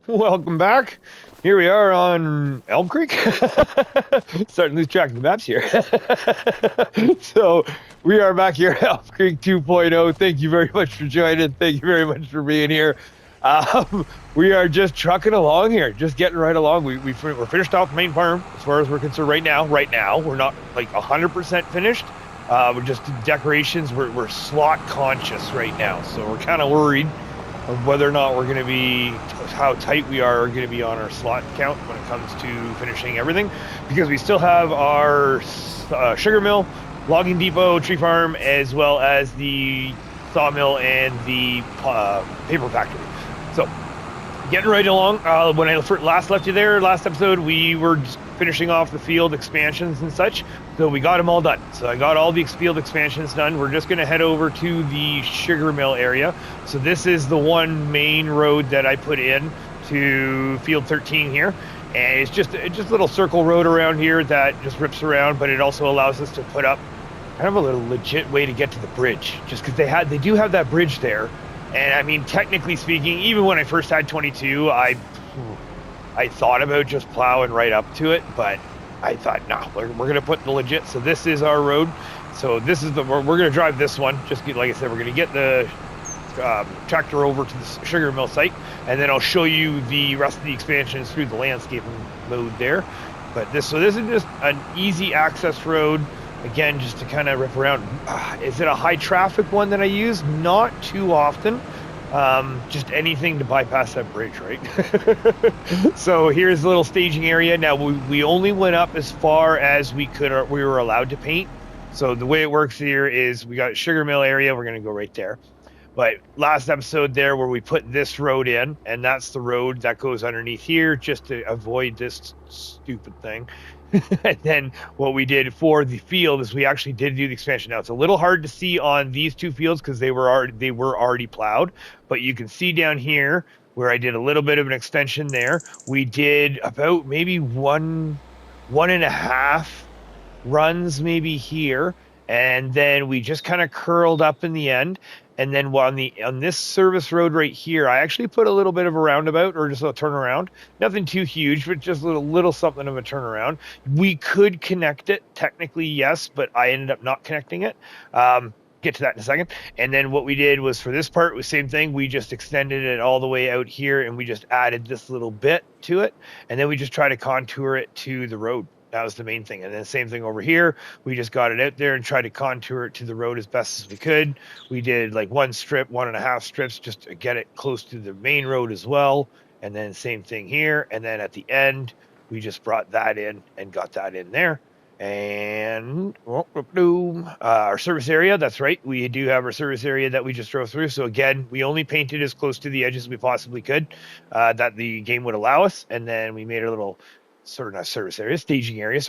Welcome back. Here we are on Elmcreek. Starting to lose track of the maps here. So we are back here at Elmcreek 2.0. Thank you very much for joining. Thank you very much for being here. We are just trucking along here, just getting right along. We're finished off the main farm as far as we're concerned right now. Right now, we're not like 100% finished. We're just decorations. We're slot conscious right now, so we're kind of worried of whether or not we're going to be, how tight we are going to be on our slot count when it comes to finishing everything, because we still have our sugar mill, logging depot, tree farm, as well as the sawmill and the paper factory. So getting right along. When I last left you there, last episode, we were just finishing off the field expansions and such. So we got them all done. So I got all the field expansions done. We're just going to head over to the sugar mill area. So this is the one main road that I put in to field 13 here. And it's just a little circle road around here that just rips around, but it also allows us to put up kind of a little legit way to get to the bridge, just because they do have that bridge there. And I mean, technically speaking, even when I first had 22, I thought about just plowing right up to it, but I thought, no, we're going to put the legit. So this is our road. So this is we're going to drive this one. Just like I said, we're going to get the tractor over to the sugar mill site, and then I'll show you the rest of the expansions through the landscaping mode there. But this is just an easy access road. Again, just to kind of rip around. Is it a high traffic one that I use? Not too often. Just anything to bypass that bridge, right? So here's the little staging area. Now we only went up as far as we were allowed to paint. So the way it works here is we got a sugar mill area. We're going to go right there. But last episode there where we put this road in, and that's the road that goes underneath here just to avoid this stupid thing. And then what we did for the field is we actually did do the expansion. Now it's a little hard to see on these two fields because they were already plowed, but you can see down here where I did a little bit of an extension there. We did about maybe one and a half runs maybe here, and then we just kind of curled up in the end. And then on this service road right here, I actually put a little bit of a roundabout, or just a turnaround. Nothing too huge, but just a little something of a turnaround. We could connect it, technically, yes, but I ended up not connecting it. Get to that in a second. And then what we did was for this part, was same thing. We just extended it all the way out here, and we just added this little bit to it. And then we just try to contour it to the road. That was the main thing. And then same thing over here. We just got it out there and tried to contour it to the road as best as we could. We did like 1.5 strips just to get it close to the main road as well. And then same thing here. And then at the end, we just brought that in and got that in there. And our service area, that's right. We do have our service area that we just drove through. So again, we only painted as close to the edges as we possibly could that the game would allow us. And then we made a little staging area,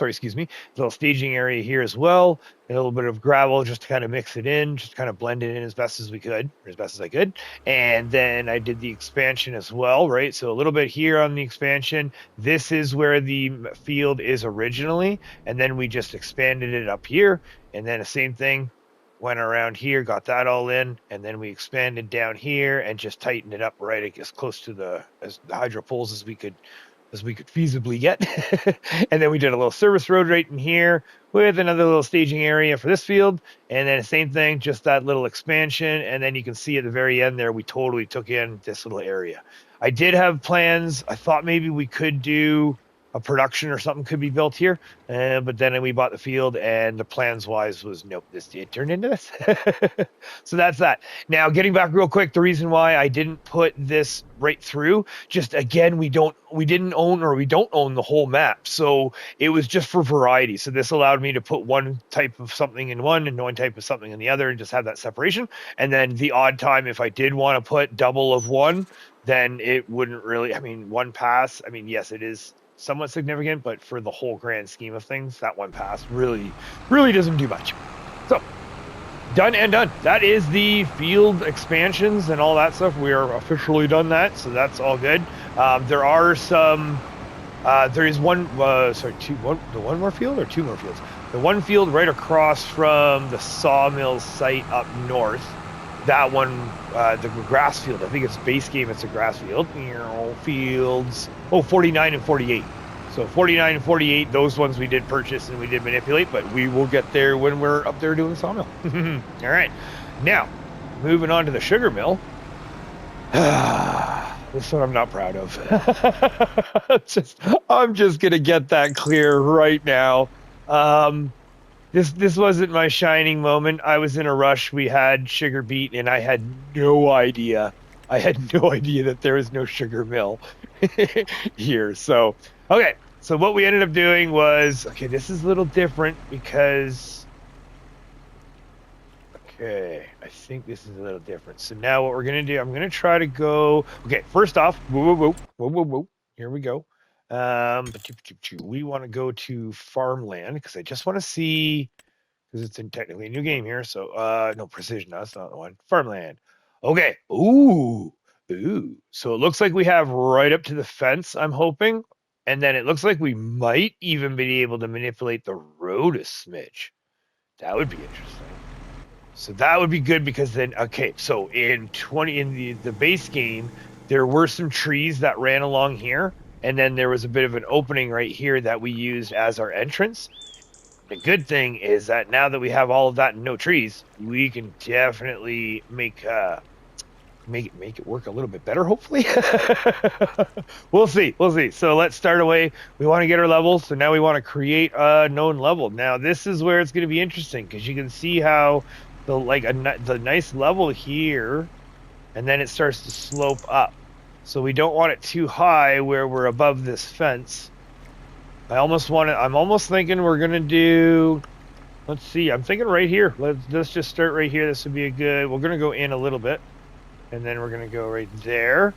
little staging area here as well, and a little bit of gravel just to kind of mix it in, just kind of blend it in as best as we could, or as best as I could. And then I did the expansion as well, right? So a little bit here on the expansion. This is where the field is originally, and then we just expanded it up here, and then the same thing, went around here, got that all in, and then we expanded down here and just tightened it up right as close to the hydro poles as we could feasibly get. And then we did a little service road right in here with another little staging area for this field. And then the same thing, just that little expansion. And then you can see at the very end there, we totally took in this little area. I did have plans. I thought maybe we could do a production or something could be built here. But then we bought the field, and the plans wise was, nope, it turned into this. So that's that. Now, getting back real quick, the reason why I didn't put this right through, just again, we don't own the whole map. So it was just for variety. So this allowed me to put one type of something in one and one type of something in the other and just have that separation. And then the odd time, if I did want to put double of one, then it wouldn't really, one pass. Yes, it is somewhat significant, but for the whole grand scheme of things, that one pass really doesn't do much. So done and done. That is the field expansions and all that stuff. We are officially done that, so that's all good. There are some there is one more field or two more fields. The one field right across from the sawmill site up north that one, the grass field, I think it's base game, it's a grass field. Fields, 49 and 48. So 49 and 48, those ones we did purchase and we did manipulate, but we will get there when we're up there doing sawmill. All right. Now, moving on to the sugar mill. This one I'm not proud of. I'm just going to get that clear right now. This wasn't my shining moment. I was in a rush. We had sugar beet, and I had no idea. I had no idea that there was no sugar mill here. So, okay. So what we ended up doing was, okay, this is a little different because, okay, I think this is a little different. So now what we're going to do, I'm going to try to go, okay, first off, whoa. Here we go. We want to go to farmland because I just want to see, because it's technically a new game here. So no, precision, that's not the one. Farmland. Okay. Ooh. So it looks like we have right up to the fence, I'm hoping. And then it looks like we might even be able to manipulate the road a smidge. That would be interesting. So that would be good because then, okay, so in the base game, there were some trees that ran along here. And then there was a bit of an opening right here that we used as our entrance. The good thing is that now that we have all of that and no trees, we can definitely make it work a little bit better, hopefully. We'll see. So let's start away. We want to get our levels, so now we want to create a known level. Now this is where it's going to be interesting because you can see how the nice level here, and then it starts to slope up. So we don't want it too high where we're above this fence. I'm almost thinking we're gonna do, let's see, I'm thinking right here. Let's just start right here. This would be we're gonna go in a little bit, and then we're gonna go right there.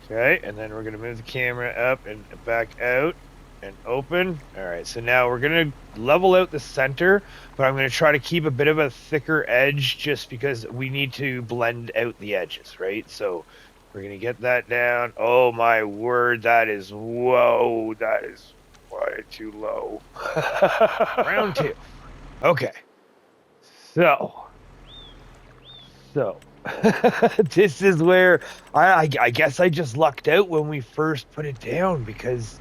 Okay, and then we're gonna move the camera up and back out and open. All right, so now we're gonna level out the center, but I'm gonna try to keep a bit of a thicker edge just because we need to blend out the edges, right? So we're gonna get that down. Oh my word, that is way too low. Round 2. Okay. So this is where I guess I just lucked out when we first put it down because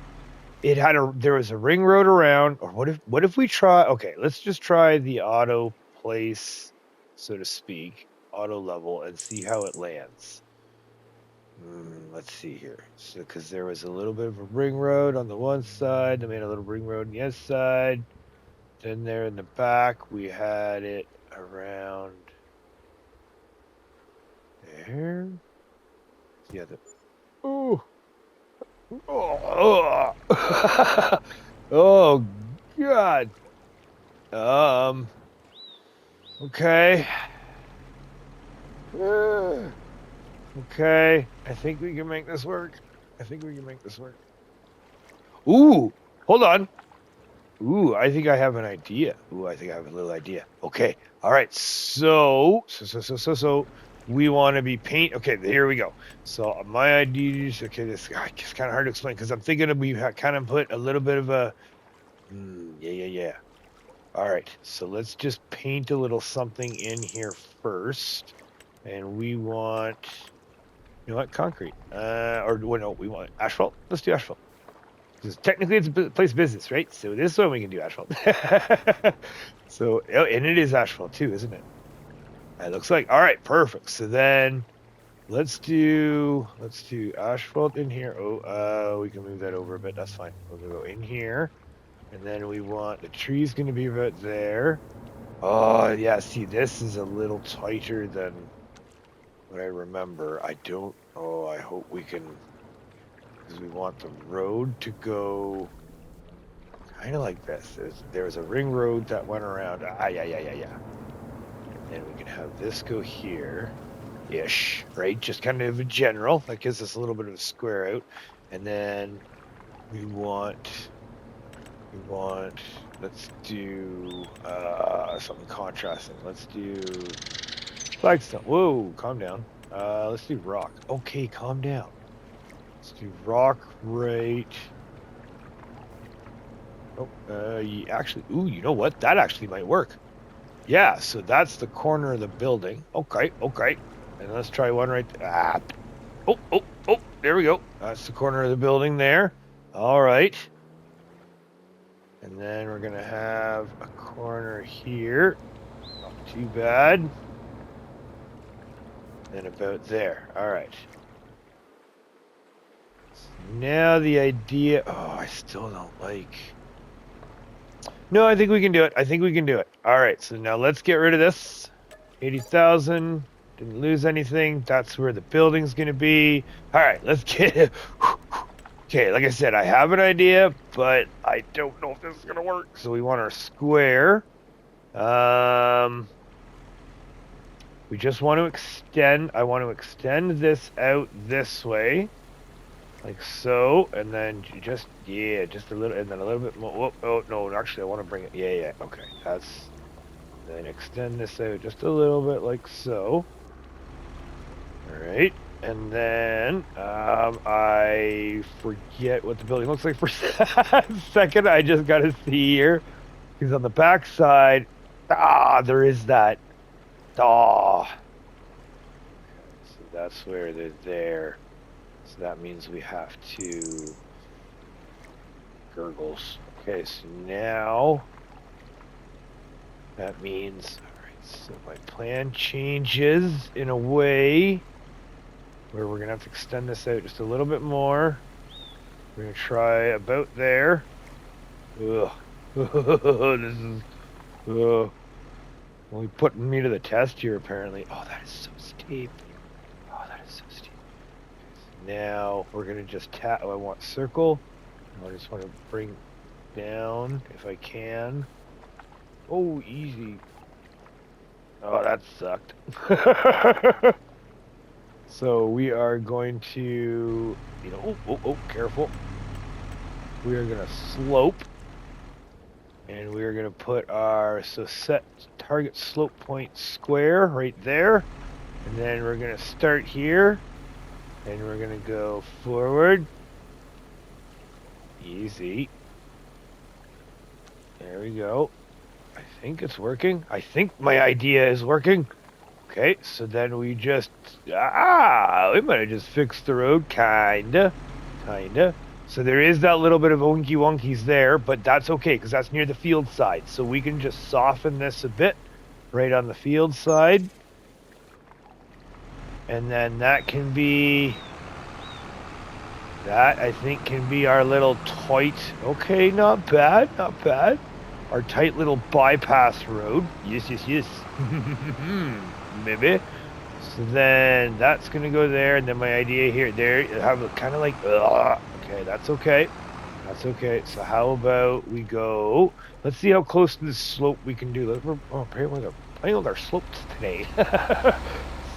there was a ring road around. Or what if we try, okay, let's just try the auto place, so to speak, auto level, and see how it lands. Let's see here. So, because there was a little bit of a ring road on the one side, then we had a little ring road on the other side. Then there in the back, we had it around there. Yeah. Oh God. Okay. Okay, I think we can make this work. Ooh, hold on. Ooh, I think I have an idea. I think I have a little idea. Okay, all right. So we want to be paint. Okay, here we go. So my idea is, okay, this is kind of hard to explain because I'm thinking we kind of put a little bit of a. Yeah. All right, so let's just paint a little something in here first, and we want. You know what? Concrete. We want asphalt. Let's do asphalt. Because technically it's a place of business, right? So this one we can do asphalt. So, and it is asphalt too, isn't it? It looks like. All right, perfect. So then let's do asphalt in here. We can move that over a bit. That's fine. We're gonna go in here, and then we want the tree's gonna be right there. Oh yeah. See, this is a little tighter than what I remember. I hope we can, because we want the road to go kind of like this. There was a ring road that went around. Yeah. And then we can have this go here-ish, right? Just kind of a general. That gives us a little bit of a square out. And then we want, let's do something contrasting. Let's do flagstone. Whoa, calm down. Let's do rock. Okay, calm down. Let's do rock right. Oh, actually, you know what? That actually might work. Yeah, so that's the corner of the building. Okay, okay. And let's try one right there. Ah. Oh, there we go. That's the corner of the building there. All right. And then we're going to have a corner here. Not too bad. And about there. All right. So now the idea... Oh, I still don't like... No, I think we can do it. I think we can do it. All right, so now let's get rid of this. 80,000. Didn't lose anything. That's where the building's going to be. All right, let's get it. Okay, like I said, I have an idea, but I don't know if this is going to work. So we want our square. We just want to extend. I want to extend this out this way. Like so, and then just a little, and then a little bit more. Oh, no, actually, I want to bring it. Yeah, okay. That's, then extend this out just a little bit, like so. All right, and then I forget what the building looks like for a second. I just got to see here, because on the back side, there is that. So that's where they're there. So that means we have to gurgles. Okay, so now that means, all right, so my plan changes in a way where we're gonna have to extend this out just a little bit more. We're gonna try about there. Ugh. This is only putting me to the test here apparently. Oh, that is so steep. Now we're gonna just tap. Oh, I want circle. I just want to bring down if I can. Oh, easy. Oh, that sucked. So we are going to, careful. We are gonna slope, and we are gonna put our set target slope point square right there, and then we're gonna start here. And we're going to go forward. Easy. There we go. I think it's working. I think my idea is working. Okay, so then we just... we might have just fixed the road. Kinda. So there is that little bit of wonky wonkies there, but that's okay, because that's near the field side. So we can just soften this a bit right on the field side. And then that can be, that I think can be our little tight, okay, not bad. Our tight little bypass road. Yes. Maybe. So then that's going to go there. And then my idea here, there, have a kind of like, okay, that's okay. So how about we go, let's see how close to this slope we can do. Apparently they're playing with our slopes today.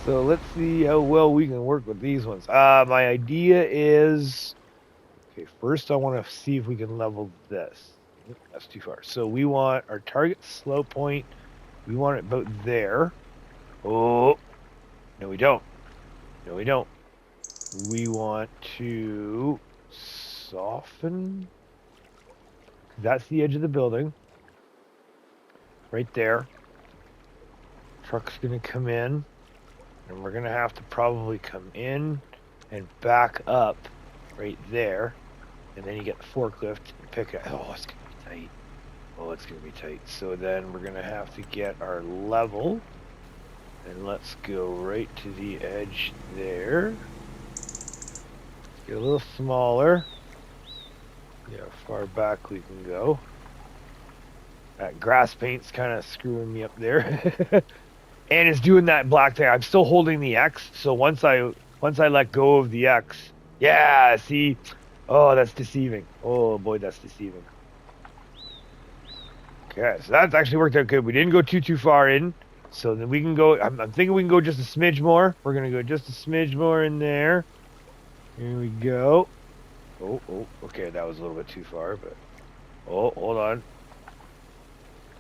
So let's see how well we can work with these ones. My idea is, okay, first I want to see if we can level this. That's too far. So we want our target slope point. We want it about there. Oh, no we don't. We want to soften. That's the edge of the building. Right there. Truck's going to come in. And we're going to have to probably come in and back up right there. And then you get the forklift and pick it. Oh, it's going to be tight. So then we're going to have to get our level. And let's go right to the edge there. Get a little smaller. Yeah, how far back we can go. That grass paint's kind of screwing me up there. And it's doing that black thing. I'm still holding the X, so once I let go of the X, yeah, see, oh, that's deceiving. Oh boy, that's deceiving. Okay, so that's actually worked out good. We didn't go too far in, so then we can go. I'm thinking we can go just a smidge more. We're gonna go just a smidge more in there. Here we go. Oh, okay, that was a little bit too far, but oh, hold on.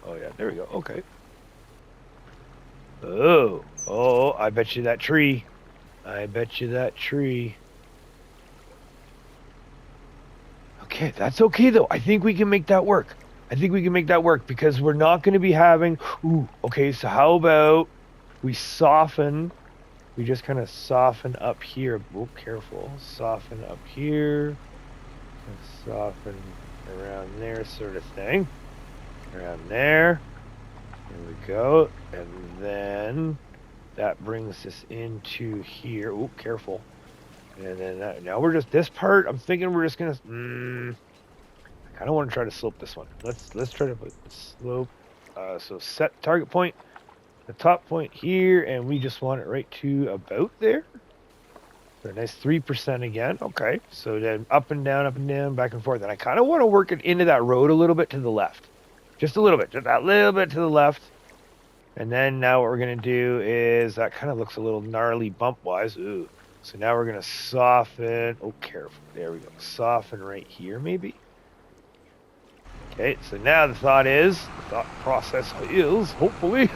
Oh yeah, there we go. Okay. Oh, I bet you that tree. Okay, that's okay though. I think we can make that work. I think we can make that work because we're not going to be having... Ooh, okay, so how about we soften... We just kind of soften up here. Oh, careful. Soften up here. And soften around there sort of thing. Around there. There we go. And then that brings us into here. Oh, careful. And then now we're just... This part, I'm thinking we're just going to... I kind of want to try to slope this one. Let's try to put slope. So set target point, the top point here, and we just want it right to about there. So a nice 3% again. Okay. So then up and down, back and forth. And I kind of want to work it into that road a little bit to the left. Just a little bit. Just that little bit to the left. And then now what we're going to do is, that kind of looks a little gnarly bump-wise. Ooh. So now we're going to soften. Oh, careful. There we go. Soften right here, maybe. Okay, so now the thought process is, hopefully,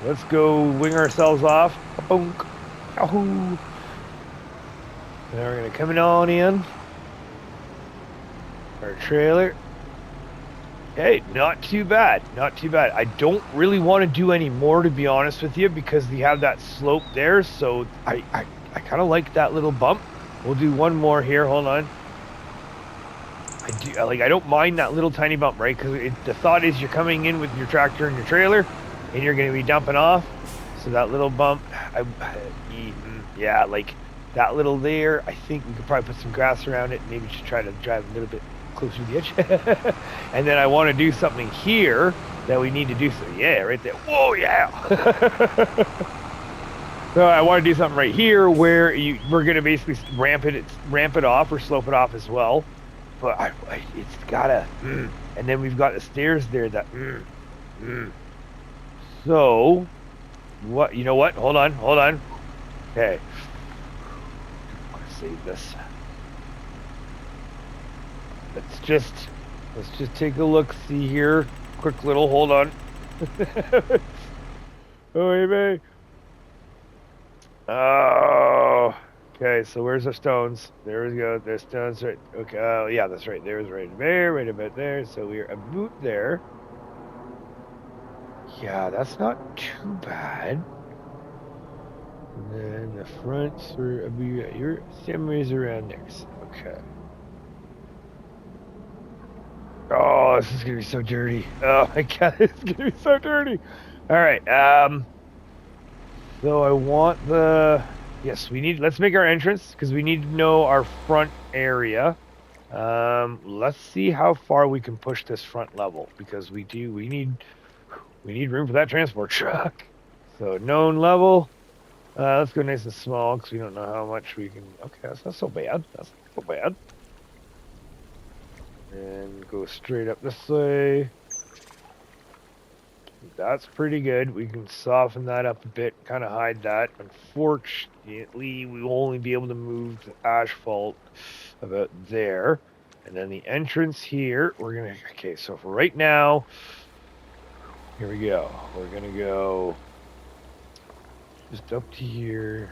let's go wing ourselves off. Boonk. Yahoo! Now we're going to come on in. Our trailer. Okay, not too bad. Not too bad. I don't really want to do any more, to be honest with you, because we have that slope there. So I kind of like that little bump. We'll do one more here. Hold on. I don't mind that little tiny bump, right? Because the thought is you're coming in with your tractor and your trailer, and you're going to be dumping off. So that little bump, yeah, like that little there, I think we could probably put some grass around it, maybe just try to drive a little bit closer to the edge. And then I want to do something here that we need to do. So yeah, right there. Whoa, yeah. So I want to do something right here where we're going to basically ramp it off or slope it off as well. But it's gotta, and then we've got the stairs there that, So, what, you know what? Hold on. Okay. I want to save this. Let's just take a look, see here. Quick little, hold on. Oh, hey, babe. Oh. Okay, so where's our stones? There we go. There's stones right. Okay, yeah, that's right. There's right there, right about there. So we're about there. Yeah, that's not too bad. And then the fronts are your semis around there. Okay. Oh, this is gonna be so dirty. Oh my god, it's gonna be so dirty. All right. So I want the. Yes, let's make our entrance because we need to know our front area. Let's see how far we can push this front level because we need room for that transport truck. So known level. Let's go nice and small because we don't know how much we can. Okay, that's not so bad. That's not so bad. And go straight up this way. That's pretty good. We can soften that up a bit, kind of hide that. Unfortunately, we will only be able to move the asphalt about there. And then the entrance here, we're going to... Okay, so for right now, here we go. We're going to go just up to here.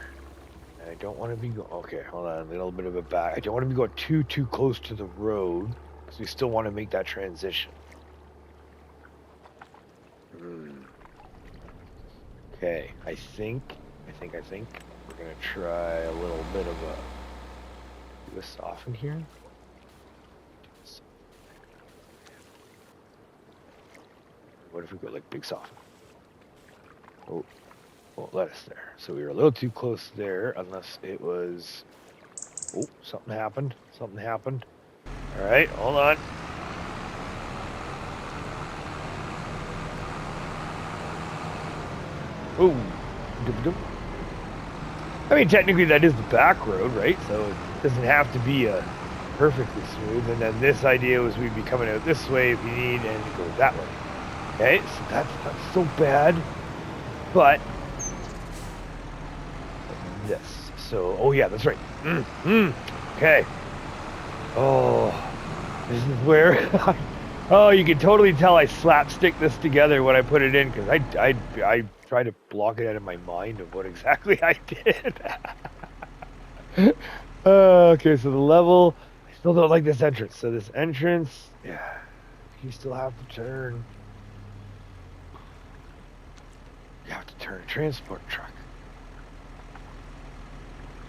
And I don't want to be going... Okay, hold on. A little bit of a back. I don't want to be going too close to the road because we still want to make that transition. Okay, I think we're gonna try a little bit of do a soften here. What if we go like big soften? Oh, won't let us there. So we were a little too close there, unless it was. Oh, something happened. All right, hold on. Oh, I mean, technically that is the back road, right? So it doesn't have to be perfectly smooth. And then this idea was we'd be coming out this way if you need, and it goes that way. Okay, so that's not so bad. But this. So, oh yeah, that's right. Okay. Oh, this is where. Oh, you can totally tell I slapstick this together when I put it in because I try to block it out of my mind of what exactly I did. Okay, so the level, I still don't like this entrance. So this entrance, yeah, you still have to turn. You have to turn a transport truck.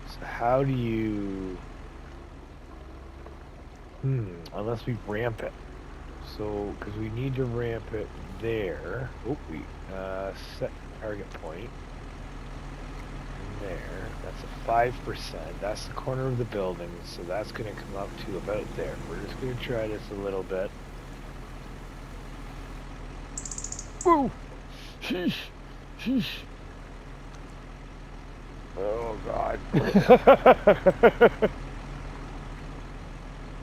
So how do you... unless we ramp it. So, because we need to ramp it there. Oh, we set target point. There. That's a 5%. That's the corner of the building. So that's going to come up to about there. We're just going to try this a little bit. Woo! Sheesh. Sheesh. Oh, God.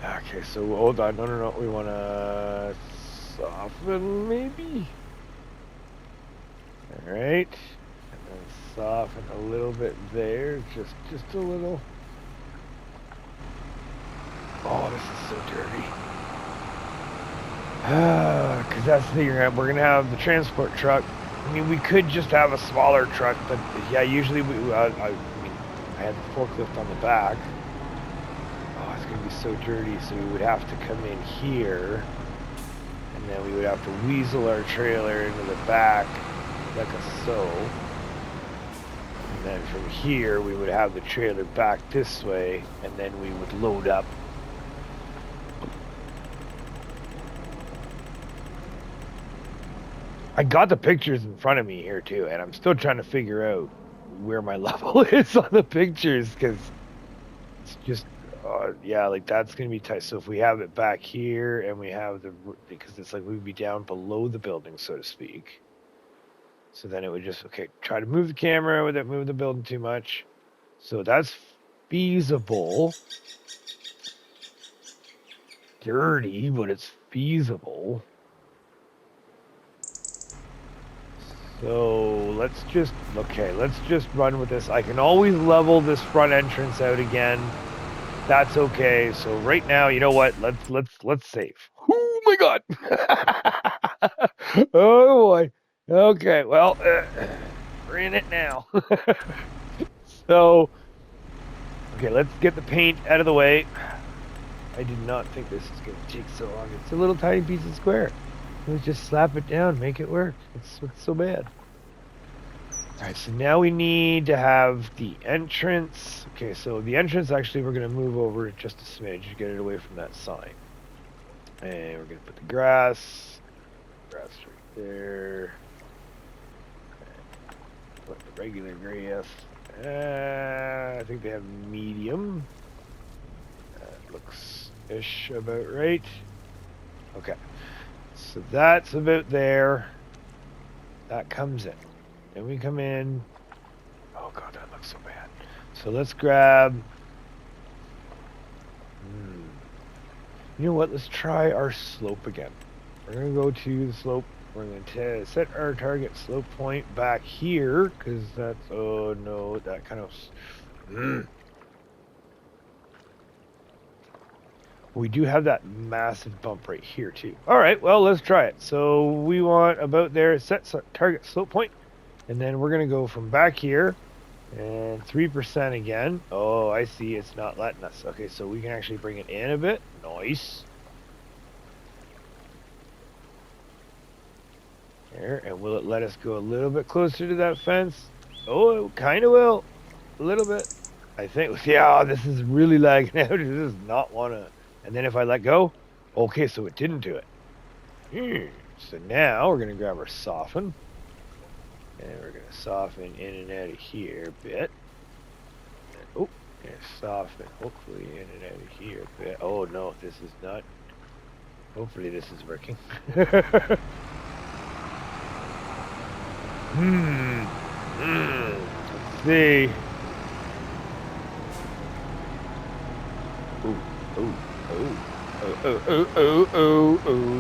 Okay, so hold on. No. We want to soften, maybe? All right. And then soften a little bit there. Just a little. Oh, this is so dirty. Because that's the thing. We're going to have the transport truck. I mean, we could just have a smaller truck, but yeah, usually I had the forklift on the back. Oh, it's going to be so dirty, so we would have to come in here, and then we would have to weasel our trailer into the back, like a so. And then from here, we would have the trailer back this way, and then we would load up. I got the pictures in front of me here too, and I'm still trying to figure out where my level is on the pictures, because it's just, yeah, like that's going to be tight. So if we have it back here and we have because it's like we'd be down below the building, so to speak. So then it would just, okay, try to move the camera without moving the building too much. So that's feasible. Dirty, but it's feasible. So let's just run with this. I can always level this front entrance out again. That's okay. So right now, you know what? Let's save. Oh my God! Oh boy. Okay. Well, we're in it now. So, okay, let's get the paint out of the way. I did not think this was going to take so long. It's a little tiny piece of square. Let's just slap it down, make it work. What's so bad? All right, so now we need to have the entrance. Okay, so the entrance, actually, we're going to move over just a smidge to get it away from that sign. And we're going to put the grass right there. And put the regular grass. I think they have medium. That looks-ish about right. Okay. So that's about there. That comes in. Then we come in. Oh God, that looks so bad. So let's grab. You know what? Let's try our slope again. We're gonna go to the slope. We're gonna set our target slope point back here, because that's. Oh no, that kind of. We do have that massive bump right here too. All right, well, let's try it. So we want about there, set target slope point, and then we're gonna go from back here and 3% again. Oh, I see, it's not letting us. Okay, so we can actually bring it in a bit. Nice. There, and will it let us go a little bit closer to that fence? Oh, it kind of will. A little bit. I think, yeah, this is really lagging out. It does not want to. And then if I let go, okay, so it didn't do it. So now we're going to grab our soften. And we're going to soften in and out of here a bit. And, and soften, hopefully, in and out of here a bit. Oh, no, this is not. Hopefully this is working. Let's see.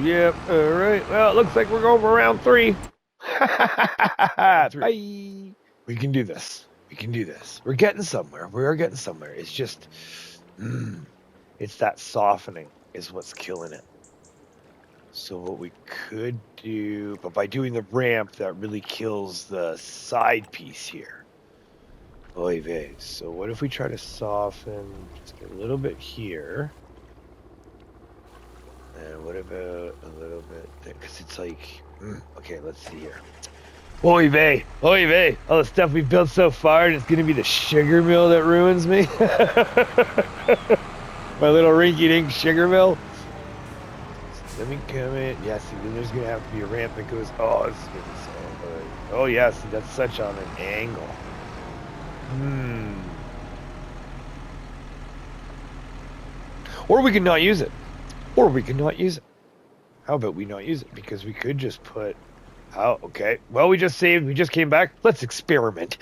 Yep. All right. Well, it looks like we're going for round 3. Bye. We can do this. We can do this. We're getting somewhere. We are getting somewhere. It's just, it's that softening is what's killing it. So what we could do, but by doing the ramp, that really kills the side piece here. Oy vey. So what if we try to soften just a little bit here? And what about a little bit? Because it's like, okay, let's see here. Oy vey, oy vey. All the stuff we built so far, and it's gonna be the sugar mill that ruins me. My little rinky-dink sugar mill. Let me come in. Yeah, see, then there's gonna have to be a ramp that goes. Oh, this is gonna be so good. Oh, yeah, see, that's such on an angle. Or we could not use it. Or we could not use it. How about we not use it? Because we could just put. Oh, okay. Well, we just saved. We just came back. Let's experiment.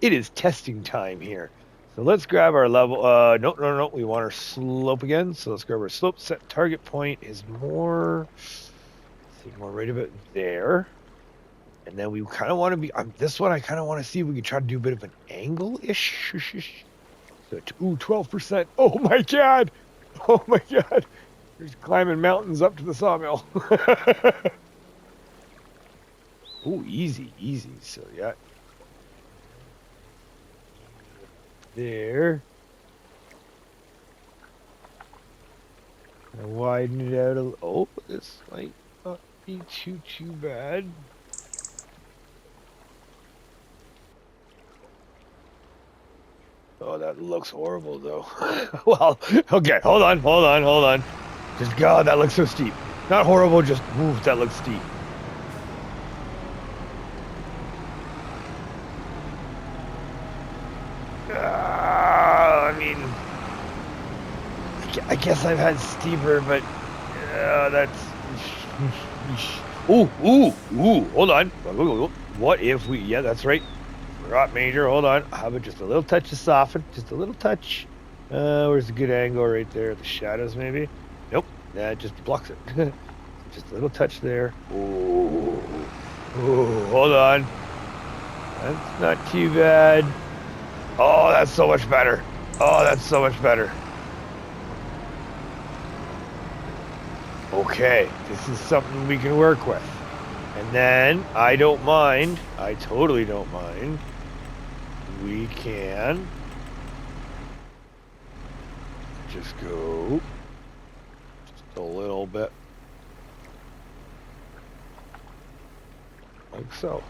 It is testing time here. So let's grab our level. No. We want our slope again. So let's grab our slope. Set target point is more. Let's see, more right about there. And then we kind of want to be. This one I kind of want to see if we can try to do a bit of an angle-ish. So, 12%. Oh my god! Oh my god! There's climbing mountains up to the sawmill. Oh, easy. So, yeah. There. And widen it out a little. Oh, this might not be too bad. Oh, that looks horrible, though. Well, okay, hold on. Just, God, that looks so steep. Not horrible, just, oof, that looks steep. I mean, I guess I've had steeper, but that's. Ooh, hold on. What if we? Yeah, that's right. Forgot major. Hold on. How about just a little touch of soften? Just a little touch. Where's a good angle right there? The shadows, maybe. Nope. That just blocks it. Just a little touch there. Ooh, hold on. That's not too bad. Oh, that's so much better. Okay, this is something we can work with. And then, I totally don't mind. We can just go just a little bit like so.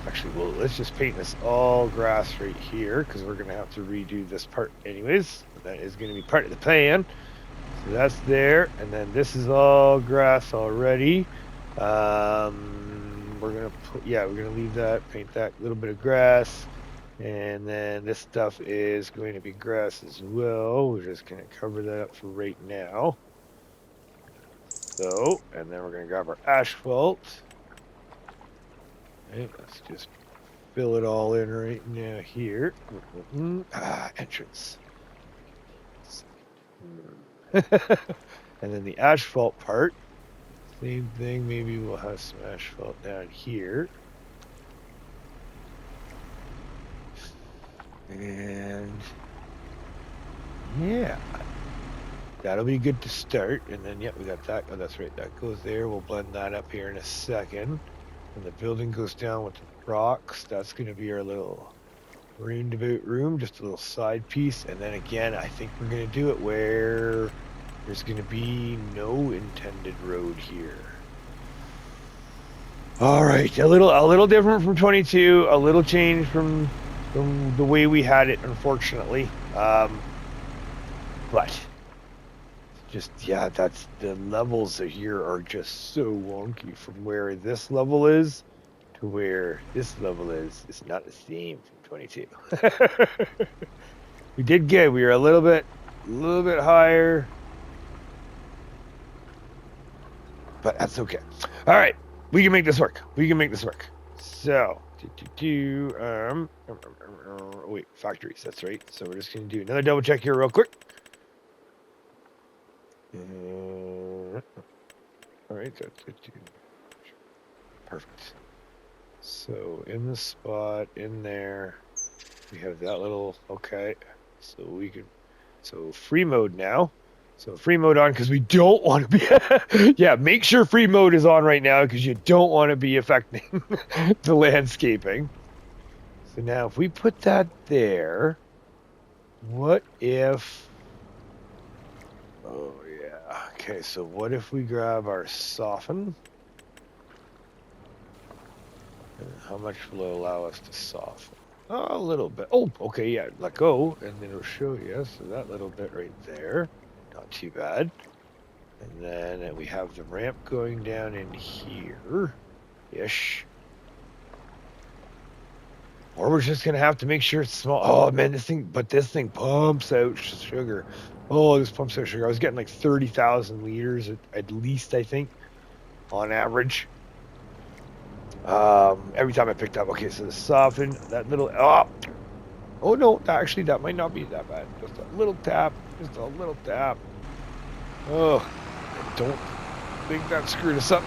Actually, well, let's just paint this all grass right here, because we're going to have to redo this part anyways. That is going to be part of the plan. So that's there, and then this is all grass already. We're going to leave that, paint that little bit of grass, and then this stuff is going to be grass as well. We're just going to cover that up for right now. So, and then we're going to grab our asphalt. Okay, let's just fill it all in right now here. Entrance. And then the asphalt part, same thing. Maybe we'll have some asphalt down here. And yeah, that'll be good to start. And then, yeah, we got that. Oh, that's right. That goes there. We'll blend that up here in a second. And the building goes down with the rocks. That's going to be our little roundabout room, just a little side piece. And then again, I think we're going to do it where there's going to be no intended road here. All right, a little different from 22, a little change from the way we had it, unfortunately. But just, yeah, that's the levels here are just so wonky from where this level is to where this level is. It's not the same from 22. We did good. We were a little bit higher, but that's okay. All right, we can make this work. So, wait, factories. That's right. So we're just gonna do another double check here real quick. All right, that's good. Perfect. So in the spot in there, we have that little, okay. So we can, so free mode now. So free mode on, because we don't want to be, yeah, make sure free mode is on right now, because you don't want to be affecting the landscaping. So now if we put that there, what if Oh, yeah. Okay, so what if we grab our soften? And how much will it allow us to soften? Oh, a little bit. Oh, okay, yeah, let go, and then it'll show you. So that little bit right there, not too bad. And then we have the ramp going down in here-ish. Or we're just going to have to make sure it's small. Oh, man, this thing pumps out sugar. Oh, this pumps out sugar. I was getting like 30,000 liters at least, I think, on average. Every time I picked up. Okay, so the soften, that little, oh no, actually that might not be that bad. Just a little tap, Oh, I don't think that screwed us up.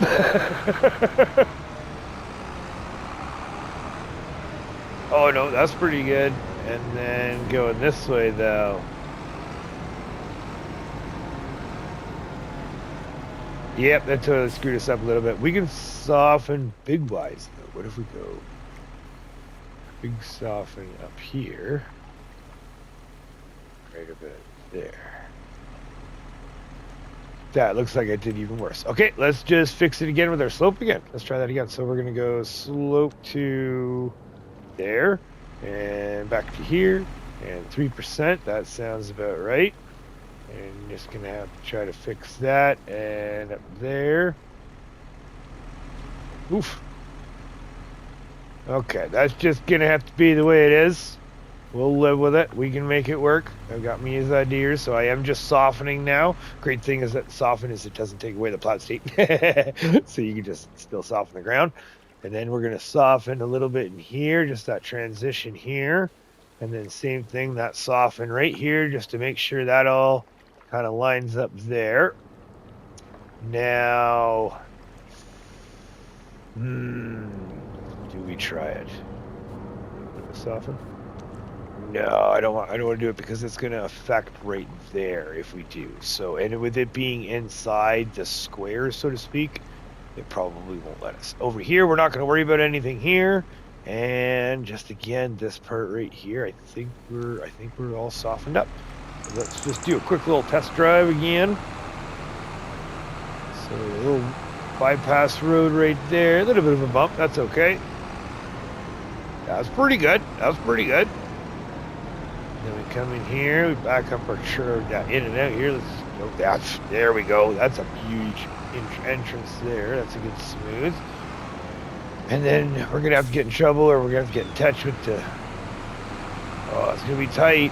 Oh no, that's pretty good. And then going this way though. Yep, that totally screwed us up a little bit. We can soften big wise though. What if we go big soften up here? Right about there. That looks like it did even worse. Okay, let's just fix it again with our slope again. Let's try that again. So we're gonna go slope to there and back to here and 3%. That sounds about right. And just gonna have to try to fix that, and up there. Oof. Okay, that's just gonna have to be the way it is. We'll live with it. We can make it work. I've got Mia's ideas, so I am just softening now. Great thing is that soften is it doesn't take away the plat state. So you can just still soften the ground. And then we're gonna soften a little bit in here, just that transition here. And then same thing, that soften right here, just to make sure that all kind of lines up there. Now, do we try it? Soften? No, I don't want to do it because it's going to affect right there if we do. So, and with it being inside the square, so to speak, it probably won't let us. Over here, we're not going to worry about anything here. And just again, this part right here, I think we're all softened up. Let's just do a quick little test drive again. So a little bypass road right there. A little bit of a bump. That's okay. That was pretty good. Then we come in here. We back up our curve down in and out here. Let's go. There we go. That's a huge entrance there. That's a good smooth. And then we're going to have to get in trouble, or we're going to have to get in touch with the... Oh, it's going to be tight.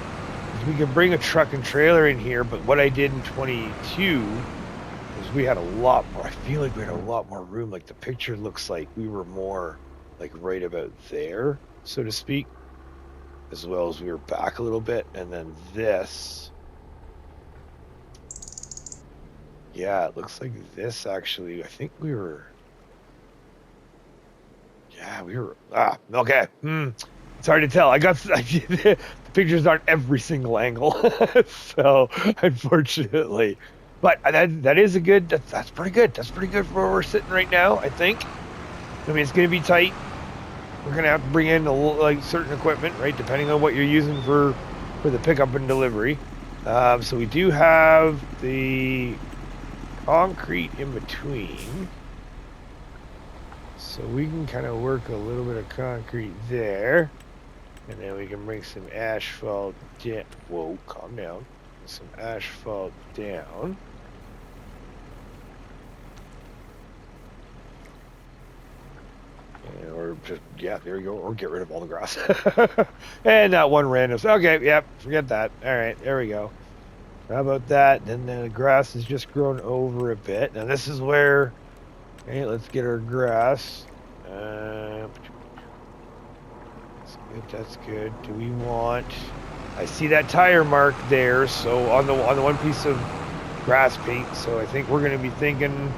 We can bring a truck and trailer in here, but what I did in 22 is we had a lot more. I feel like we had a lot more room. Like the picture looks like we were more like right about there, so to speak, as well as we were back a little bit. And then this, yeah, it looks like this actually, I think we were, okay. It's hard to tell. The pictures aren't every single angle, so unfortunately, but that is a good. That's pretty good. That's pretty good for where we're sitting right now. I think. I mean, it's going to be tight. We're going to have to bring in like certain equipment, right, depending on what you're using for the pickup and delivery. So we do have the concrete in between. So we can kind of work a little bit of concrete there. And then we can bring some asphalt down. Whoa, calm down. Some asphalt down. Or just, yeah, there you go. Or get rid of all the grass. And that one random. Okay, yep, forget that. All right, there we go. How about that? Then the grass has just grown over a bit. Now this is where, okay, let's get our grass. That's good. Do we want... I see that tire mark there, so on the one piece of grass paint, so I think we're going to be thinking,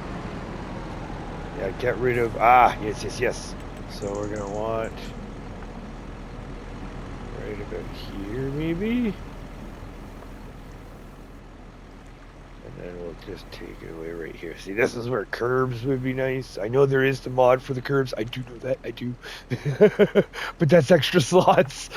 yeah, get rid of, yes. So we're going to want right about here, maybe? And then we'll just take it away right here. See, this is where curbs would be nice. I know there is the mod for the curbs. I do know that. I do. But that's extra slots.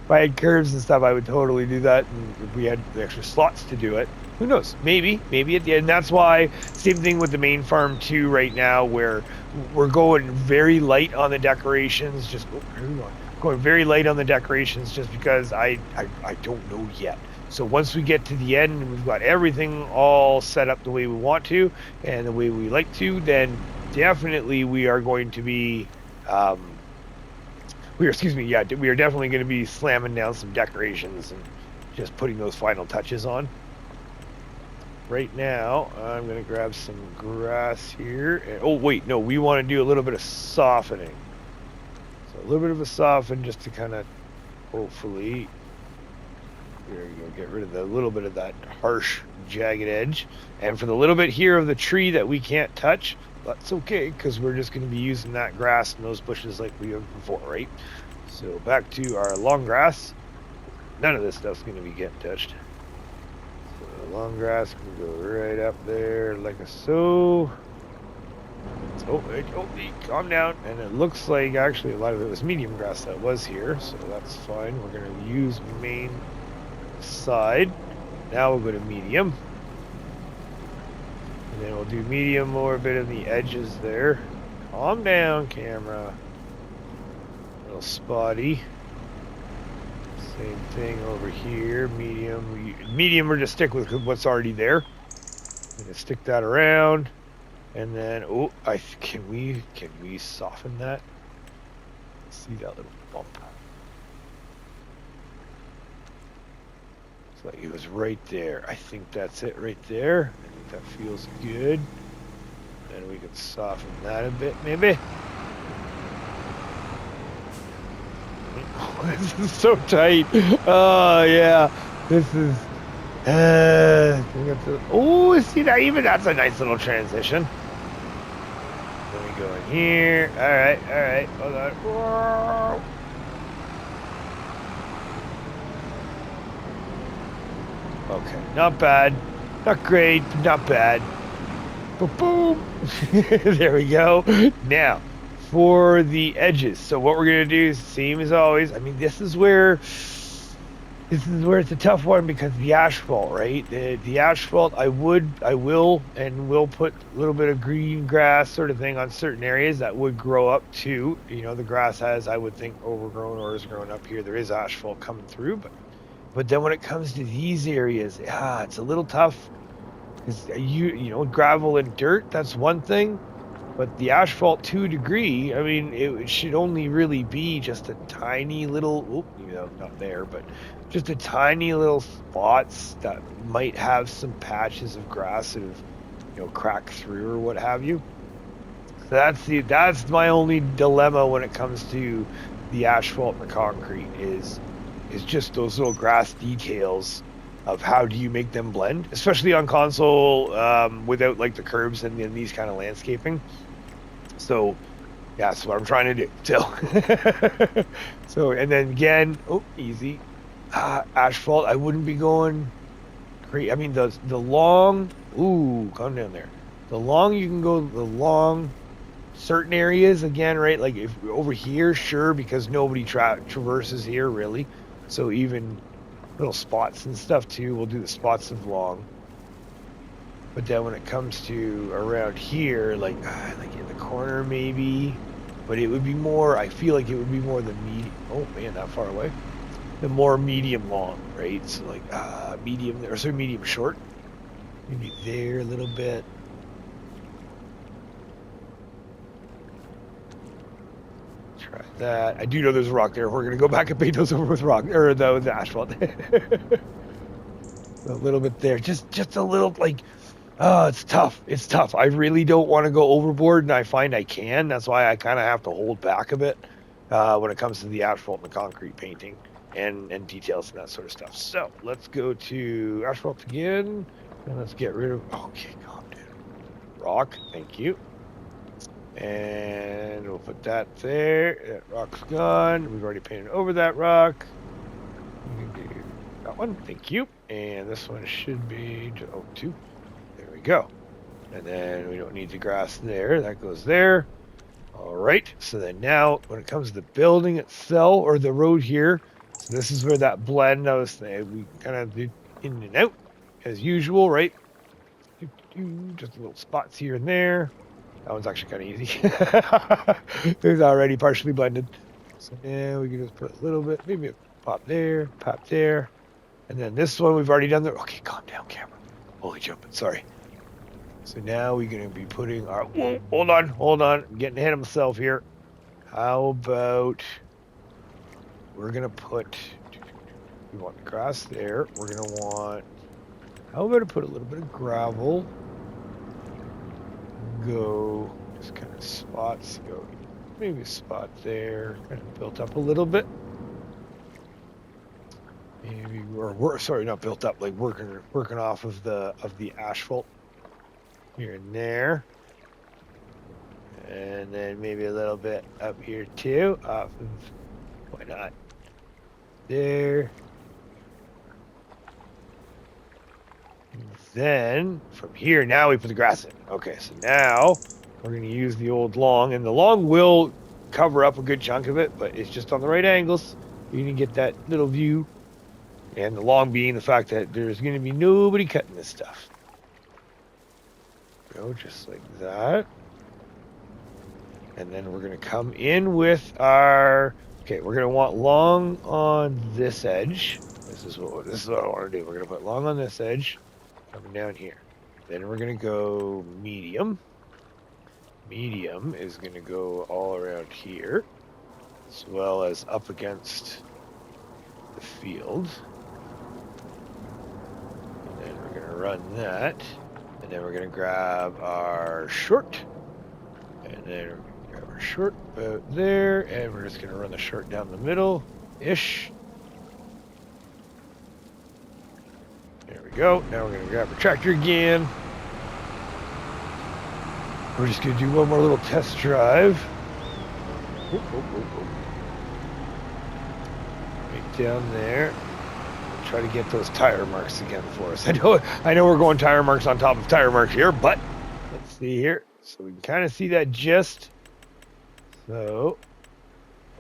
if I had curves and stuff, I would totally do that. And if we had the extra slots to do it, who knows? Maybe at the end. That's why, same thing with the main farm too right now, where we're going very light on the decorations. Just going very light on the decorations, just because I don't know yet. So once we get to the end and we've got everything all set up the way we want to and the way we like to, then definitely we are going to be, we are definitely going to be slamming down some decorations and just putting those final touches on. Right now, I'm going to grab some grass here. And, oh, wait, no, we want to do a little bit of softening. So a little bit of a soften just to kind of, hopefully, there you go, get rid of the little bit of that harsh, jagged edge. And for the little bit here of the tree that we can't touch, that's okay, because we're just going to be using that grass and those bushes like we have before, right? So back to our long grass. None of this stuff's going to be getting touched. So the long grass can go right up there like so. Oh, calm down. And it looks like actually a lot of it was medium grass that was here, so that's fine. We're going to use main side. Now we'll go to medium. And then we'll do medium, more a bit of the edges there. Calm down, camera. A little spotty. Same thing over here. Medium, we're just stick with what's already there. I'm gonna stick that around. And then, oh, can we soften that? See that little bump? It's like it was right there. I think that's it right there. I think that feels good. And we can soften that a bit, maybe. This is so tight. Oh yeah, this is. Oh, see that? Even that's a nice little transition. Let me go in here. All right. Hold on. Whoa. Okay, not bad, not great, not bad. Boom. There we go. Now, for the edges. So what we're gonna do is same as always. I mean, this is where it's a tough one because the asphalt, right? The asphalt, I will put a little bit of green grass sort of thing on certain areas that would grow up to, the grass has, I would think, overgrown or is growing up here. There is asphalt coming through, but then when it comes to these areas, it's a little tough because gravel and dirt, that's one thing. But the asphalt to a degree, I mean, it should only really be just a tiny little, not there, but just a tiny little spots that might have some patches of grass that have, cracked through or what have you. So that's my only dilemma when it comes to the asphalt and the concrete is just those little grass details of how do you make them blend, especially on console without like the curbs and these kind of landscaping. So yeah, that's what I'm trying to do. So and then again, easy. Asphalt, I wouldn't be going great. I mean the long, calm down there. The long, you can go the long certain areas again, right? Like if over here, sure, because nobody traverses here really. So even little spots and stuff too, we'll do the spots of long. But then when it comes to around here, like in the corner maybe, but it would be more, I feel like it would be more the medium, oh man, that far away. The more medium long, right? So like medium there, so medium short. Maybe there a little bit. Try that. I do know there's a rock there. We're gonna go back and paint those over with rock, or the asphalt. A little bit there, just a little like. Oh, it's tough. It's tough. I really don't want to go overboard, and I find I can. That's why I kind of have to hold back a bit when it comes to the asphalt and the concrete painting and details and that sort of stuff. So let's go to asphalt again, and let's get rid of. Okay, calm down. Rock, thank you. And we'll put that there. That rock's gone. We've already painted over that rock. We can do that one. Thank you. And this one should be 2. Go, and then we don't need the grass there, that goes there. All right, so then now when it comes to the building itself or the road here, So this is where that blend I was saying, we kind of do in and out as usual, right? Just little spots here and there. That one's actually kind of easy. It was already partially blended. So now we can just put a little bit, maybe a pop there, and then this one we've already done there. Okay, calm down, camera. Holy jumping, sorry. So now we're gonna be putting our. Whoa, hold on. I'm getting ahead of myself here. How about we're gonna put? We want the grass there. We're gonna want. How about I put a little bit of gravel? Go just kind of spots. Go maybe a spot there. Kind of built up a little bit. Maybe we're sorry, not built up. Like working off of the asphalt here and there. And then maybe a little bit up here too, off of, why not? There. And then from here, now we put the grass in. Okay, so now we're going to use the old long, and the long will cover up a good chunk of it, but it's just on the right angles. You can get that little view. And the long being the fact that there's going to be nobody cutting this stuff. Go just like that. And then we're going to come in with our, okay, we're going to want long on this edge. This is what I want to do. We're going to put long on this edge, coming down here. Then we're going to go medium. Medium is going to go all around here, as well as up against the field. And then we're going to run that. And then we're going to grab our short. And then grab our short about there, and we're just going to run the short down the middle-ish. There we go. Now we're going to grab our tractor again. We're just going to do one more little test drive. Right down there. Try to get those tire marks again for us. I know we're going tire marks on top of tire marks here, but let's see here. So we can kind of see that gist. So,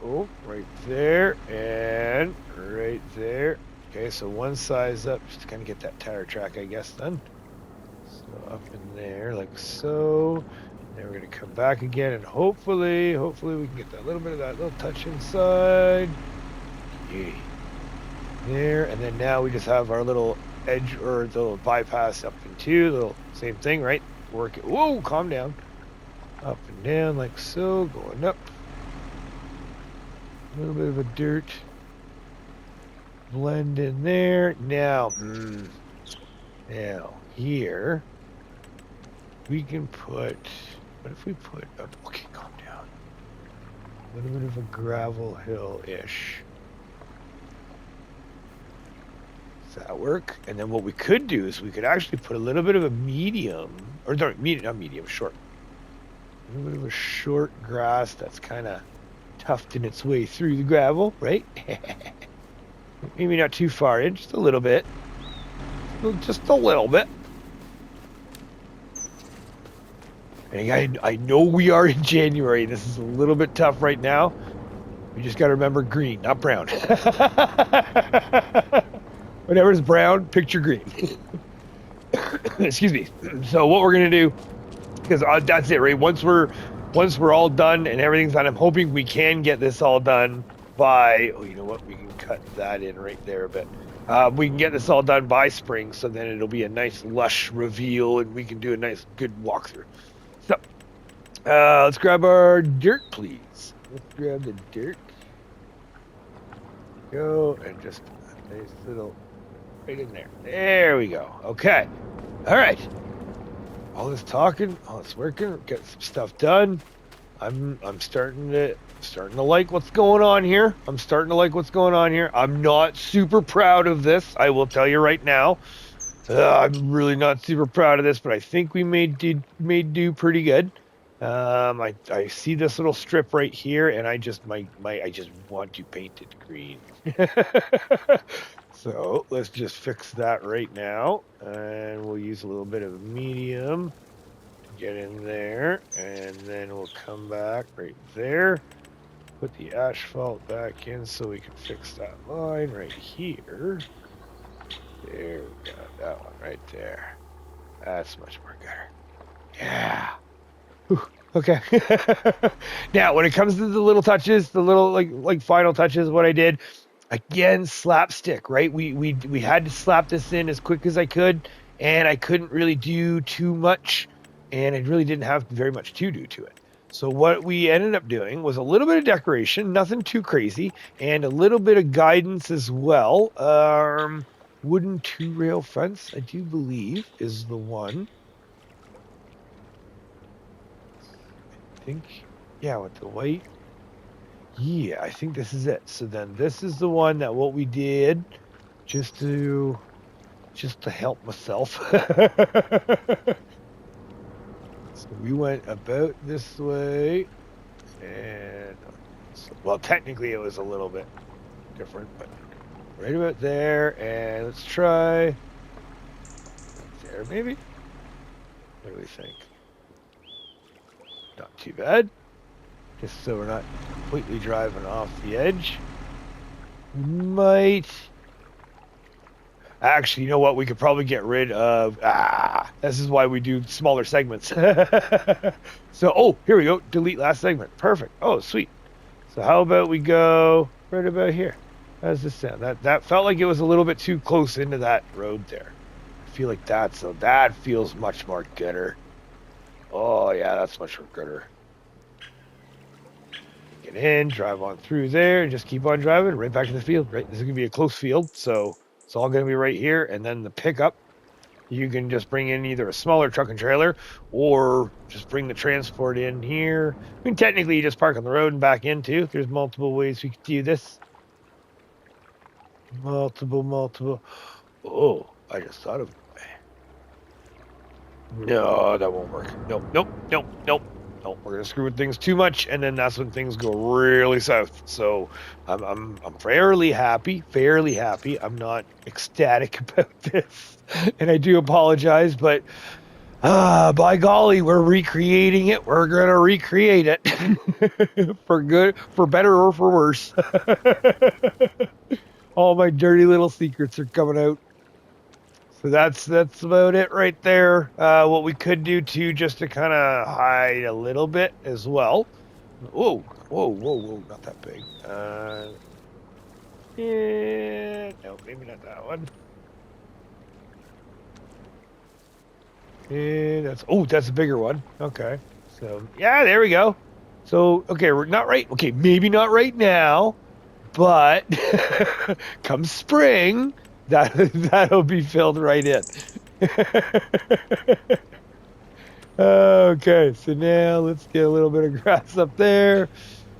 oh, right there and right there. Okay, so one size up, just to kind of get that tire track, I guess, then. So up in there, like so. Then we're going to come back again, and hopefully we can get that little bit of that little touch inside. Yeah. There, and then now we just have our little edge, or the little bypass up into, little same thing, right? Work it. Whoa, calm down. Up and down like so, going up. A little bit of a dirt blend in there. Now here we can put, what if we put up, okay, calm down. A little bit of a gravel hill-ish. Does that work? And then what we could do is we could actually put a little bit of a medium, or not medium, short. A little bit of a short grass that's kind of tufting its way through the gravel, right? Maybe not too far in, just a little bit. Just a little bit. And I know we are in January. This is a little bit tough right now. We just got to remember green, not brown. Whatever's brown, picture green. Excuse me. So what we're gonna do, because that's it, right? Once we're all done and everything's done, I'm hoping we can get this all done by. Oh, you know what? We can cut that in right there a bit. We can get this all done by spring, so then it'll be a nice lush reveal, and we can do a nice good walkthrough. So let's grab our dirt, please. Let's grab the dirt. Go and just a nice little. Right in there. There we go. Okay. All right. All this talking, all this working, get some stuff done. I'm starting to like what's going on here. I'm not super proud of this. I will tell you right now. I'm really not super proud of this, but I think we made do pretty good. I see this little strip right here, and I just want to paint it green. So let's just fix that right now, and we'll use a little bit of medium to get in there, and then we'll come back right there. put the asphalt back in so we can fix that line right here. There we go. That one right there. That's much more better. Yeah. Whew. Okay. Now, when it comes to the little touches, the little like final touches, what I did, again, slapstick, right? We had to slap this in as quick as I could, and I couldn't really do too much, and I really didn't have very much to do to it. So what we ended up doing was a little bit of decoration, nothing too crazy, and a little bit of guidance as well. Wooden 2-rail fence, I do believe, is the one. I think, yeah, with the white. Yeah, I think this is it. So then this is the one that what we did just to help myself. So we went about this way, and well, technically it was a little bit different, but right about there, and let's try there maybe. What do we think? Not too bad. Just so we're not completely driving off the edge. Might. Actually, you know what? We could probably get rid of... this is why we do smaller segments. So, oh, here we go. Delete last segment. Perfect. Oh, sweet. So how about we go right about here? How does this sound? That felt like it was a little bit too close into that road there. I feel like that feels much more gooder. Oh, yeah, that's much more gooder. Get in, drive on through there, and just keep on driving right back to the field. Right, this is gonna be a close field, so it's all gonna be right here. And then the pickup, you can just bring in either a smaller truck and trailer, or just bring the transport in here. I mean, technically, you just park on the road and back in too. There's multiple ways we could do this. Multiple. Oh, I just thought of a way. No, that won't work. Nope. No, we're gonna screw with things too much, and then that's when things go really south. So I'm fairly happy. I'm not ecstatic about this, and I do apologize, but by golly, we're recreating it. We're gonna recreate it for good, for better, or for worse. All my dirty little secrets are coming out. So that's about it right there. What we could do too, just to kind of hide a little bit as well. Whoa, not that big. Yeah, no, maybe not that one. And that's a bigger one. Okay, so yeah, there we go. So okay, we're not right. Okay, maybe not right now, but come spring. That'll be filled right in. Okay, so now let's get a little bit of grass up there.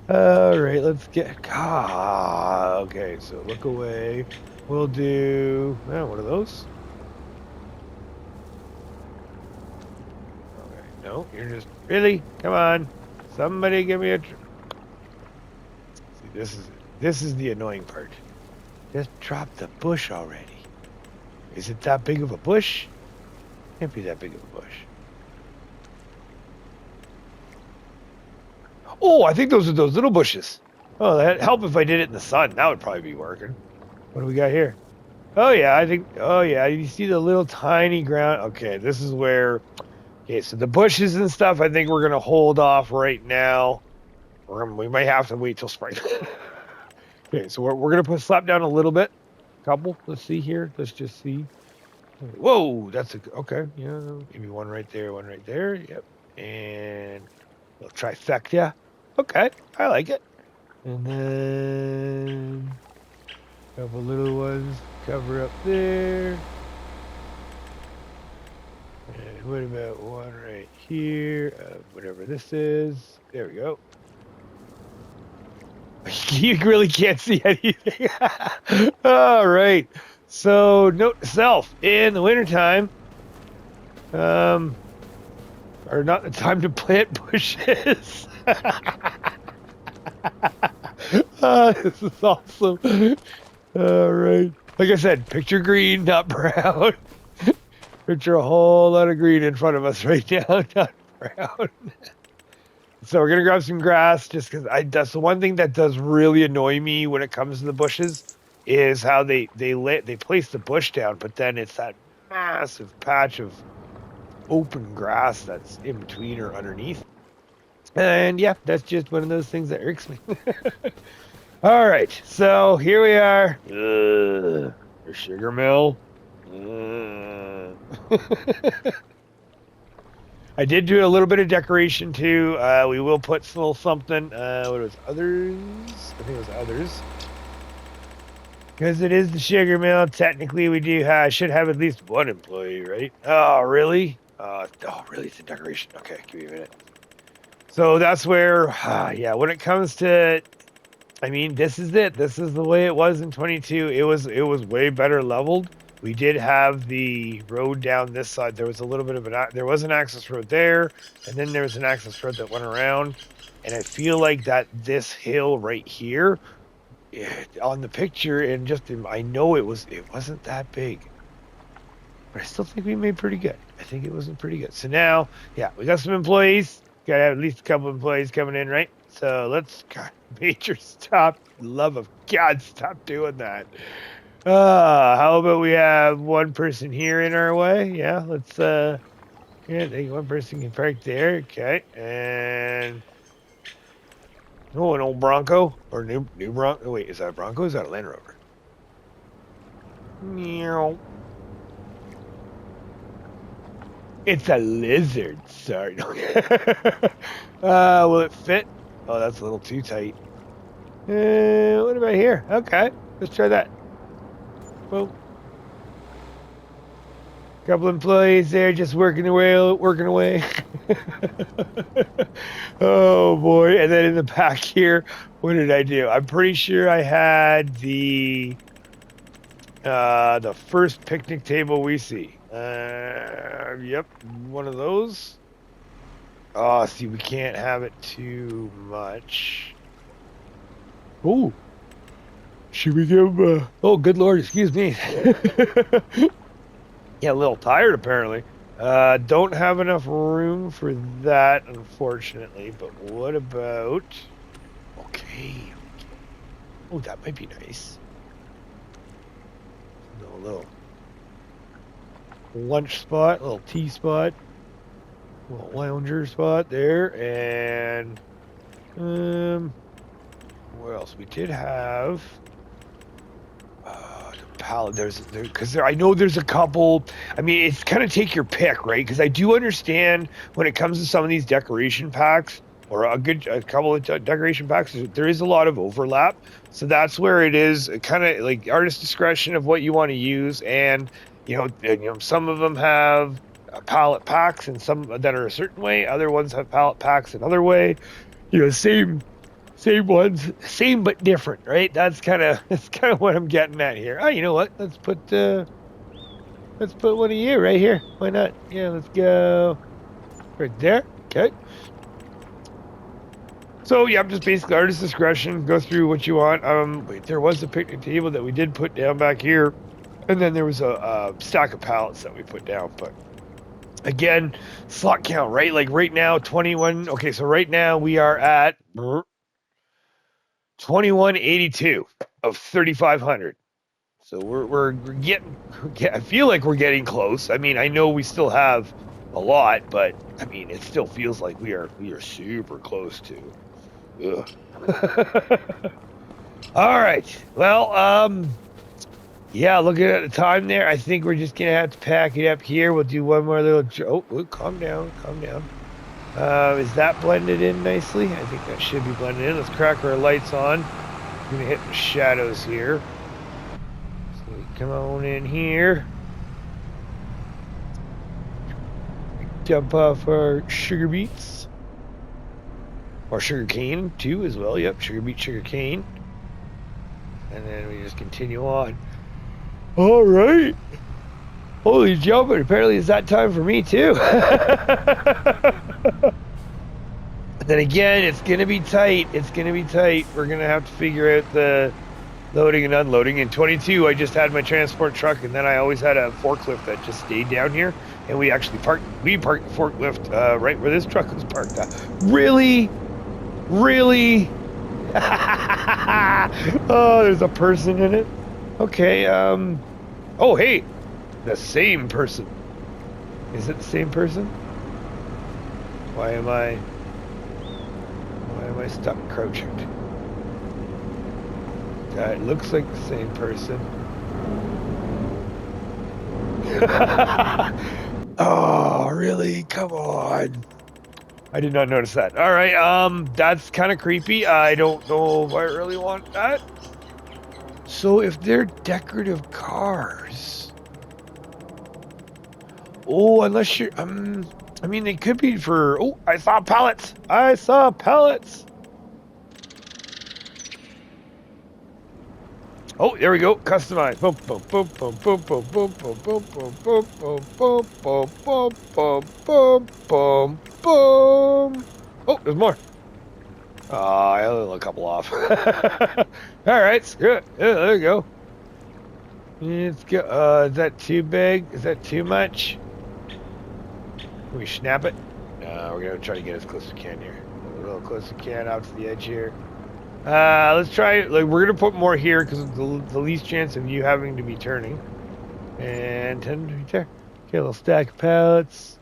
All right, let's get... okay, so look away. We'll do... one of those. Okay, no, you're just... Really? Come on. Somebody give me a... See, this is the annoying part. Just drop the bush already. Is it that big of a bush? Can't be that big of a bush. Oh, I think those are those little bushes. Oh, that'd help if I did it in the sun. That would probably be working. What do we got here? Oh, yeah, you see the little tiny ground. Okay, this is where... Okay, so the bushes and stuff, I think we're going to hold off right now. We might have to wait till spring. Okay, so we're going to slap down a little bit. Couple. Let's see here. Let's just see. Whoa, that's okay. Yeah, maybe one right there, one right there. Yep. And a little trifecta. Okay, I like it. And then a couple little ones cover up there. And what about one right here? Whatever this is. There we go. You really can't see anything. All right. So, note to self, in the wintertime, or not the time to plant bushes. This is awesome. All right. Like I said, picture green, not brown. Picture a whole lot of green in front of us right now, not brown. So we're gonna grab some grass just because that's the one thing that does really annoy me when it comes to the bushes is how they place the bush down, but then it's that massive patch of open grass that's in between or underneath. And yeah, that's just one of those things that irks me. All right, so here we are. The sugar mill. I did do a little bit of decoration too. We will put a little something. What was others? I think it was others. Because it is the sugar mill, technically we should have at least one employee, right? Oh, really? Really? It's a decoration. Okay, give me a minute. So that's where, yeah, when it comes to, I mean, this is it. This is the way it was in 22. It was way better leveled. We did have the road down this side. There was a little bit of there was an access road there, and then there was an access road that went around. And I feel like that this hill right here, on the picture and I know it wasn't that big, but I still think we made pretty good. I think it wasn't pretty good. So now, yeah, we got some employees. Got to have at least a couple employees coming in, right? So let's, God, Major, stop. Love of God, stop doing that. How about we have one person here in our way? Yeah, let's, yeah, I think one person can park there. Okay, and, oh, an old Bronco, or new Bronco. Wait, is that a Bronco or is that a Land Rover? Meow. It's a lizard. Sorry. Will it fit? Oh, that's a little too tight. What about here? Okay, let's try that. Well, couple employees there just working away. Oh boy! And then in the back here, what did I do? I'm pretty sure I had the first picnic table we see. Yep, one of those. Oh, see, we can't have it too much. Oh, should we give? Oh, good Lord, excuse me. Yeah, a little tired apparently. Don't have enough room for that, unfortunately. But what about? Okay. Oh, that might be nice. No, a little lunch spot, a little tea spot, a little lounger spot there, and what else? We did have the pallet. Because I know there's a couple. I mean, it's kind of take your pick, right? Because I do understand when it comes to some of these decoration packs, or a couple of decoration packs, there is a lot of overlap. So that's where it is kind of like artist discretion of what you want to use. And you know, some of them have palette packs and some that are a certain way. Other ones have palette packs another way. You know, same ones, same but different, right? That's kind of what I'm getting at here. Oh, you know what? Let's put one of you right here. Why not? Yeah, let's go right there. Okay. So yeah, just basically artist discretion. Go through what you want. Wait, there was a picnic table that we did put down back here, and then there was a stack of pallets that we put down. But again, slot count, right? Like right now, 21. Okay, so right now we are at 2182 of 3,500. So we're getting. I feel like we're getting close. I mean, I know we still have a lot, but I mean, it still feels like we are super close to. Ugh. All right. Well, yeah, looking at the time there, I think we're just gonna have to pack it up here. We'll do one more little. Oh, calm down. Is that blended in nicely? I think that should be blended in. Let's crack our lights on. I'm gonna hit the shadows here. So we come on in here. Dump off our sugar beets. Or sugar cane too as well. Yep, sugar beet, sugar cane. And then we just continue on. All right. Holy jumping. Apparently it's that time for me too. Then again, it's going to be tight. We're going to have to figure out the loading and unloading. In 22, I just had my transport truck, and then I always had a forklift that just stayed down here. and we actually parked the forklift right where this truck was parked at. Really? Really? Oh, there's a person in it. Okay, oh, hey, the same person. Is it the same person? Why am I stuck crouching? It looks like the same person. Oh, really? Come on. I did not notice that. All right, that's kind of creepy. I don't know if I really want that. So if they're decorative cars, oh, unless you're, I mean, they could be for, oh, I saw pallets. I saw pallets. Oh, there we go. Customize. Boom, boom, boom, boom, boom, boom, boom, boom, boom, boom, boom, boom, boom, boom, boom, boom, boom, boom. Oh, there's more. I only a couple off. All right, screw it. Yeah, there you go. Let's go. Is that too big? Is that too much? Can we snap it? No, we're gonna try to get as close as we can here. A little close as we can out to the edge here. Let's try. Like, we're gonna put more here because it's the least chance of you having to be turning. And 10 right there. Okay, a little stack of pallets.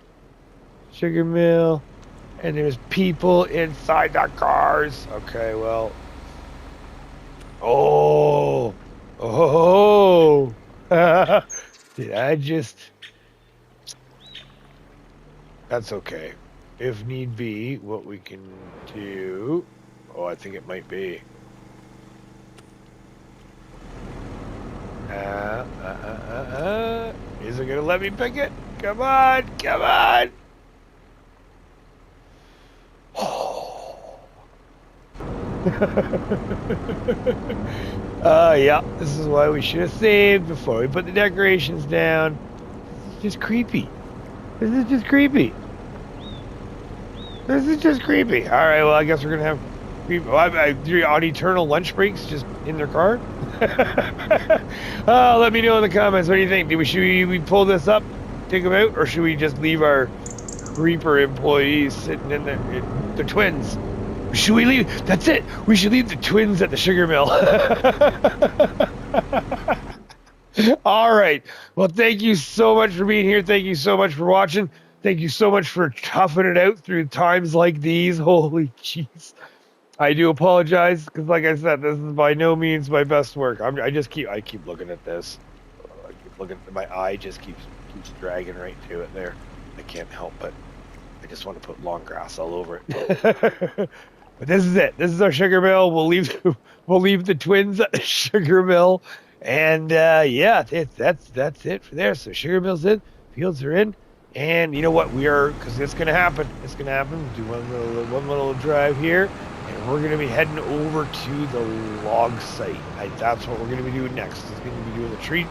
Sugar mill. And there's people inside the cars. Okay, well. Oh. Oh. Did I just... That's okay. If need be, what we can do... Oh, I think it might be. Is it gonna let me pick it? Come on, come on. Oh. Yeah, this is why we should have saved before we put the decorations down. It's just creepy. This is just creepy. This is just creepy. All right, well, I guess we're gonna have on eternal lunch breaks just in their car. Let me know in the comments. What do you think? Should we pull this up, take them out, or should we just leave our creeper employees sitting in the twins? Should we leave? That's it. We should leave the twins at the sugar mill. All right. Well, thank you so much for being here. Thank you so much for watching. Thank you so much for toughing it out through times like these. Holy jeez. I do apologize because, like I said, this is by no means my best work. I keep looking at this. I keep looking. My eye just keeps dragging right to it there. I can't help but I just want to put long grass all over it. But this is it. This is our sugar mill. We'll leave the twins at the sugar mill, and yeah, that's it for there. So sugar mill's in, fields are in, and you know what? Because it's gonna happen. It's gonna happen. We'll do one little drive here. And we're going to be heading over to the log site. That's what we're going to be doing next. We're going to be doing the tree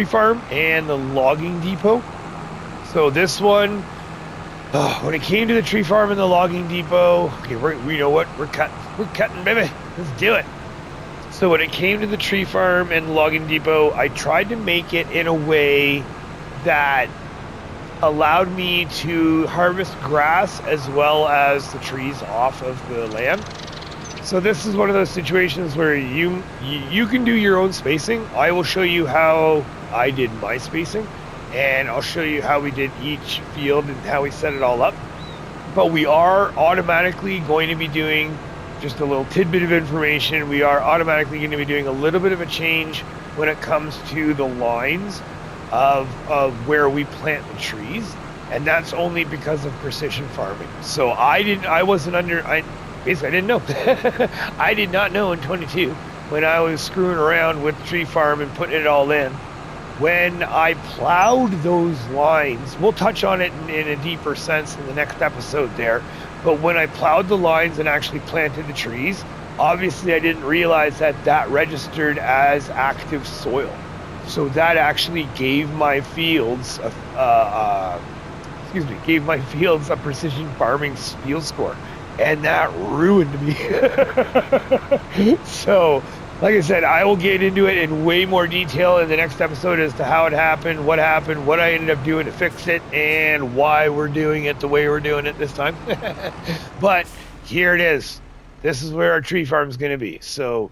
farm and the logging depot. So this one, when it came to the tree farm and the logging depot, okay, we know what we're cutting, baby. Let's do it. So when it came to the tree farm and logging depot, I tried to make it in a way that allowed me to harvest grass as well as the trees off of the land. So this is one of those situations where you can do your own spacing. I will show you how I did my spacing, and I'll show you how we did each field and how we set it all up. But we are automatically going to be doing, just a little tidbit of information, we are automatically going to be doing a little bit of a change when it comes to the lines of where we plant the trees, and that's only because of precision farming. So I didn't know. I did not know in 22 when I was screwing around with tree farm and putting it all in. When I plowed those lines, we'll touch on it in a deeper sense in the next episode there, but when I plowed the lines and actually planted the trees, obviously I didn't realize that registered as active soil. So that actually gave my fields a precision farming field score, and that ruined me. So Like I said, I will get into it in way more detail in the next episode as to how it happened, what I ended up doing to fix it, and why we're doing it the way we're doing it this time. But here it is. This is where our tree farm is going to be. So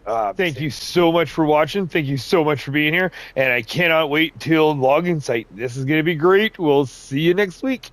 thank you so much for watching. Thank you so much for being here. And I cannot wait till logging site. This is going to be great. We'll see you next week.